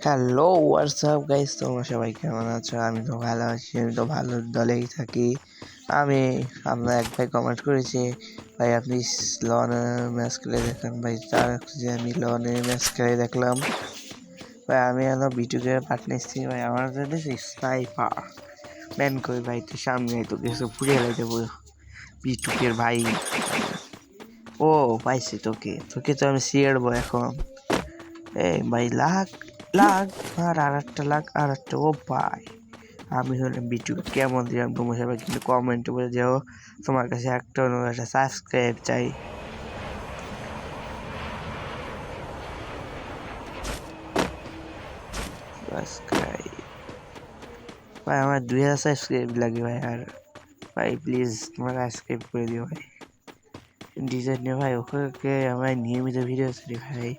Hello WhatsApp guys, তোমরা সবাই কেমন আছো? আমি তো ভালো আছি, আমি তো ভালো দলেই থাকি। আমরা এক ভাই কমেন্ট করেছে, ভাই আপনি লনের ম্যাচ খেলে দেখেন। ভাই তার যে আমি লনের ম্যাচ খেলে দেখলাম। ভাই আমি হলো বিটুকে পাঠিয়েছি। ভাই আমার স্নাইপার ম্যান কই ভাই, তুই সামনে তো কিছু ফুরিয়ে লাইতে বিটুকের ভাই। ও পাইছি তোকে তোকে তো আমি ছিঁড়বো এখন। এই ভাই লাখ লাখ আর একটা লাখ আর একটা। ও ভাই আমি হলাম বিটু। কেমন দিলাম তোমার সবাই কিন্তু কমেন্টে বলে যাও। তোমার কাছে একটা সাবস্ক্রাইব চাই। সাবস্ক্রাইব ভাই, আমার 2000 সাবস্ক্রাইব লাগে ভাই। আর ভাই প্লিজ তোমার সাবস্ক্রাইব করে দিও ভাই। ডিজাইন নিয়ে ভাই ওকে আমার নিয়মিত ভিডিও ছাড়ি ভাই।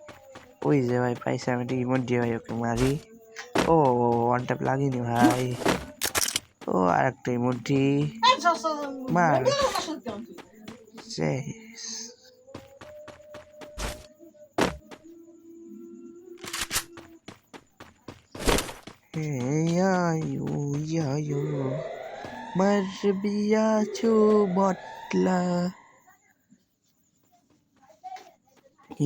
ওই যে ভাই পাইছে, আমি একটা ইমোট দিয়ে ভাই ওকে মারি। ও ওয়ান ট্যাপ লাগিনি ভাই। ও আর একটা ইমোজি মার শেষ। Yayo marbiacho botla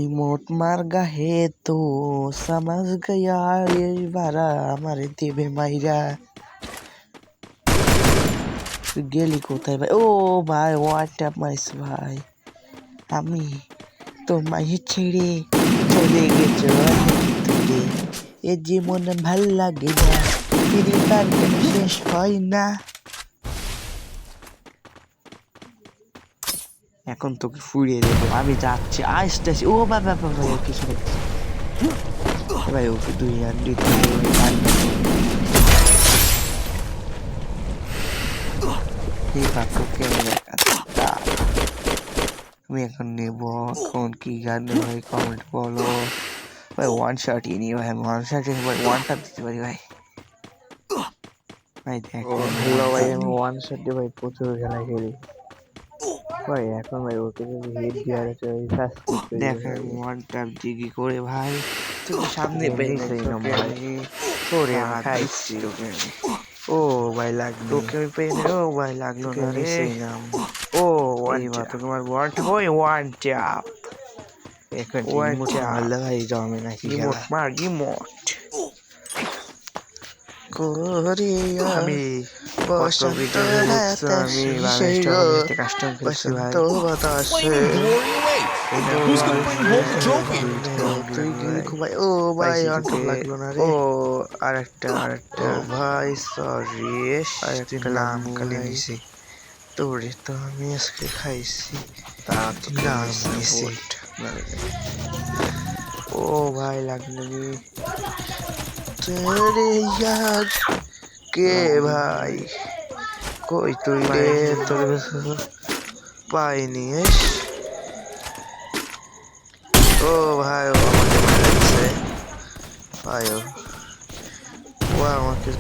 इमोट मार गए तो समझ गया ये बारा हमारे देवे माइरा गेली कोথায় ভাই? ও ভাই হোয়াটসঅ্যাপ মাইস ভাই, আমি তো মাই ছেড়ে চলে গেছো দূরে। এ জীবন ভাল লাগে না, ফিরে তার কেন শেষ হয় না। এখন তোকে ফুরিয়ে দেবো, আমি যাচ্ছি আসতেছি। ও বাবা বাবা কিছু ভাই, ওকে 200 আমি এখন নেবো। এখন কি গান ভাই কমেন্ট বলো ভাই। ওয়ান শট নিয়ে ভাই, আমি ওয়ান শট ভাই, ওয়ান ট্যাপ দিতে পারি ভাই। ভাই দেখো হ্যালো ভাই, আমি ওয়ান শট দিয়ে ভাই প্রচুর খেলা খেলি ভাই। এখন ভাই ওকে যদি হিট দেওয়ার আছে দেখেন ওয়ান ট্যাপ জিগি করে ভাই। তোকে সামনে পেয়ে নাই, সেই তোকে ভাই আমি তোরে আমি খাইছি। ও ভাই লাগলো, তোকে আমি পেয়ে নাই। ও ভাই লাগলো না রে। ও ওয়ান ট্যাপ তোমার ওয়ান ট্যাপ। ওই ওয়ান ট্যাপ এখন ওয়ান ইমোট ট্যাপ মারলে ভাই জমে নাকি ইমোট খেলা। মার ইমোট করে আমি বসন্ত আমি বাতাসে কাস্টম খেলছি ভাই। বসন্ত বাতাসে তুই গেলি ঘুমাই। ও ভাই অন্টপ লাগলো না রে। ও আরেকটা ও ভাই সরি, আরেকটা নাম কালি নিছি। তোরে তো আমি আজকে খাইছি, নাম নিছি। ও ভাই লাগলো নি তেরে यार কে ভাই, কই তুই রে? তোর পাইনি। ও ভাই ও আমাকে মারছে ভাই, ও আমাকে